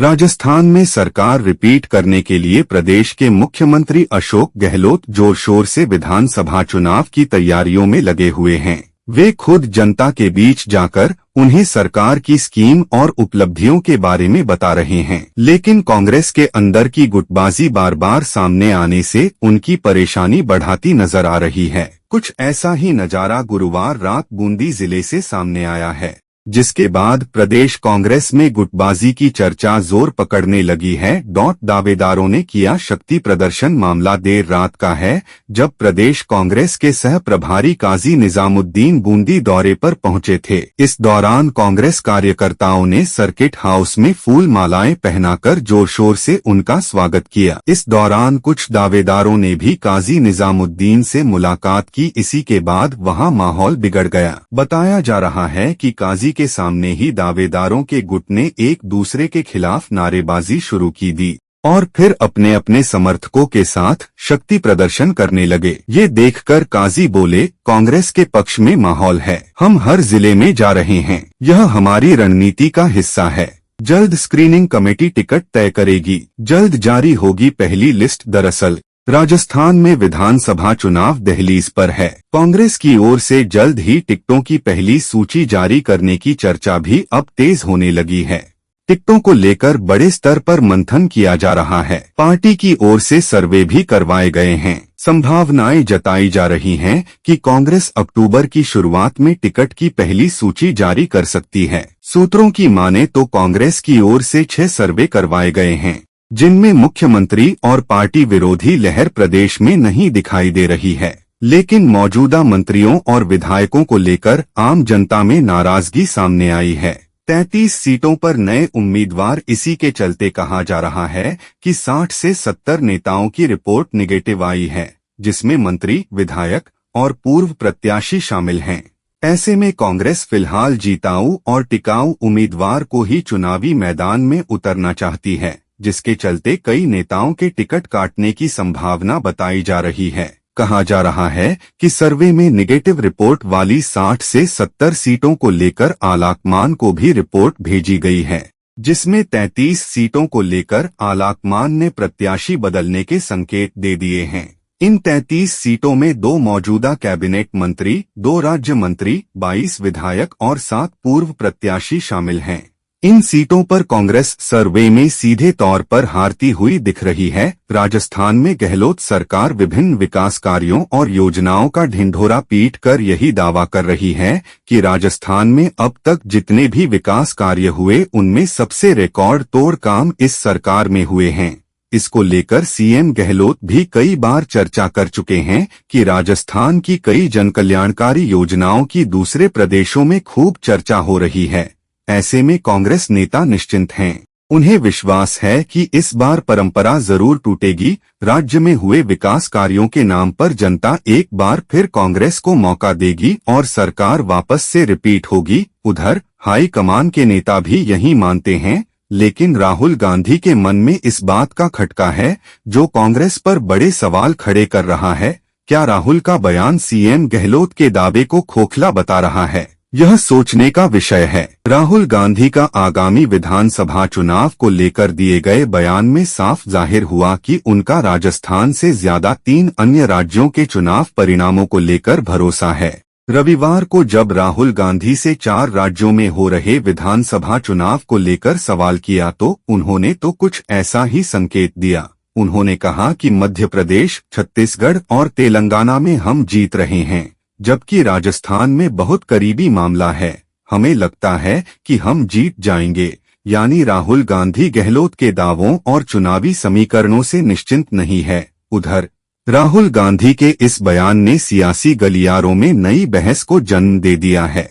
राजस्थान में सरकार रिपीट करने के लिए प्रदेश के मुख्यमंत्री अशोक गहलोत जोर शोर से विधानसभा चुनाव की तैयारियों में लगे हुए हैं। वे खुद जनता के बीच जाकर उन्हें सरकार की स्कीम और उपलब्धियों के बारे में बता रहे हैं, लेकिन कांग्रेस के अंदर की गुटबाजी बार बार सामने आने से उनकी परेशानी बढ़ाती नजर आ रही है। कुछ ऐसा ही नजारा गुरुवार रात बूंदी जिले से सामने आया है, जिसके बाद प्रदेश कांग्रेस में गुटबाजी की चर्चा जोर पकड़ने लगी है। दावेदारों ने किया शक्ति प्रदर्शन। मामला देर रात का है, जब प्रदेश कांग्रेस के सह प्रभारी काजी निजामुद्दीन बूंदी दौरे पर पहुंचे थे। इस दौरान कांग्रेस कार्यकर्ताओं ने सर्किट हाउस में फूल मालाएं पहनाकर जोर शोर से उनका स्वागत किया। इस दौरान कुछ दावेदारों ने भी काजी निजामुद्दीन से मुलाकात की। इसी के बाद वहां माहौल बिगड़ गया। बताया जा रहा है कि काजी के सामने ही दावेदारों के गुट ने एक दूसरे के खिलाफ नारेबाजी शुरू की दी और फिर अपने अपने समर्थकों के साथ शक्ति प्रदर्शन करने लगे। ये देखकर काजी बोले, कांग्रेस के पक्ष में माहौल है, हम हर जिले में जा रहे हैं, यह हमारी रणनीति का हिस्सा है। जल्द स्क्रीनिंग कमेटी टिकट तय करेगी, जल्द जारी होगी पहली लिस्ट। दरअसल राजस्थान में विधानसभा चुनाव दहलीज पर है। कांग्रेस की ओर से जल्द ही टिकटों की पहली सूची जारी करने की चर्चा भी अब तेज होने लगी है। टिकटों को लेकर बड़े स्तर पर मंथन किया जा रहा है। पार्टी की ओर से सर्वे भी करवाए गए हैं। संभावनाएं जताई जा रही हैं कि कांग्रेस अक्टूबर की शुरुआत में टिकट की पहली सूची जारी कर सकती है। सूत्रों की माने तो कांग्रेस की ओर से 6 सर्वे करवाए गए हैं, जिनमें मुख्यमंत्री और पार्टी विरोधी लहर प्रदेश में नहीं दिखाई दे रही है, लेकिन मौजूदा मंत्रियों और विधायकों को लेकर आम जनता में नाराजगी सामने आई है। 33 सीटों पर नए उम्मीदवार। इसी के चलते कहा जा रहा है कि 60 से 70 नेताओं की रिपोर्ट निगेटिव आई है, जिसमें मंत्री, विधायक और पूर्व प्रत्याशी शामिल हैं। ऐसे में कांग्रेस फिलहाल जीताऊ और टिकाऊ उम्मीदवार को ही चुनावी मैदान में उतरना चाहती है, जिसके चलते कई नेताओं के टिकट काटने की संभावना बताई जा रही है। कहा जा रहा है कि सर्वे में निगेटिव रिपोर्ट वाली 60 से 70 सीटों को लेकर आलाकमान को भी रिपोर्ट भेजी गई है, जिसमें 33 सीटों को लेकर आलाकमान ने प्रत्याशी बदलने के संकेत दे दिए हैं। इन 33 सीटों में 2 मौजूदा कैबिनेट मंत्री, 2 राज्य मंत्री, 22 विधायक और 7 पूर्व प्रत्याशी शामिल हैं। इन सीटों पर कांग्रेस सर्वे में सीधे तौर पर हारती हुई दिख रही है। राजस्थान में गहलोत सरकार विभिन्न विकास कार्यों और योजनाओं का ढिंढोरा पीट कर यही दावा कर रही है कि राजस्थान में अब तक जितने भी विकास कार्य हुए उनमें सबसे रिकॉर्ड तोड़ काम इस सरकार में हुए हैं। इसको लेकर सीएम गहलोत भी कई बार चर्चा कर चुके हैं कि राजस्थान की कई जनकल्याणकारी योजनाओं की दूसरे प्रदेशों में खूब चर्चा हो रही है। ऐसे में कांग्रेस नेता निश्चिंत हैं। उन्हें विश्वास है कि इस बार परंपरा जरूर टूटेगी। राज्य में हुए विकास कार्यों के नाम पर जनता एक बार फिर कांग्रेस को मौका देगी और सरकार वापस से रिपीट होगी। उधर हाई कमान के नेता भी यही मानते हैं, लेकिन राहुल गांधी के मन में इस बात का खटका है, जो कांग्रेस पर बड़े सवाल खड़े कर रहा है। क्या राहुल का बयान सीएम गहलोत के दावे को खोखला बता रहा है? यह सोचने का विषय है। राहुल गांधी का आगामी विधानसभा चुनाव को लेकर दिए गए बयान में साफ जाहिर हुआ कि उनका राजस्थान से ज्यादा 3 अन्य राज्यों के चुनाव परिणामों को लेकर भरोसा है। रविवार को जब राहुल गांधी से 4 राज्यों में हो रहे विधानसभा चुनाव को लेकर सवाल किया तो उन्होंने तो कुछ ऐसा ही संकेत दिया। उन्होंने कहा कि मध्य प्रदेश, छत्तीसगढ़ और तेलंगाना में हम जीत रहे हैं, जबकि राजस्थान में बहुत करीबी मामला है। हमें लगता है कि हम जीत जाएंगे। यानी राहुल गांधी गहलोत के दावों और चुनावी समीकरणों से निश्चिंत नहीं है। उधर राहुल गांधी के इस बयान ने सियासी गलियारों में नई बहस को जन्म दे दिया है।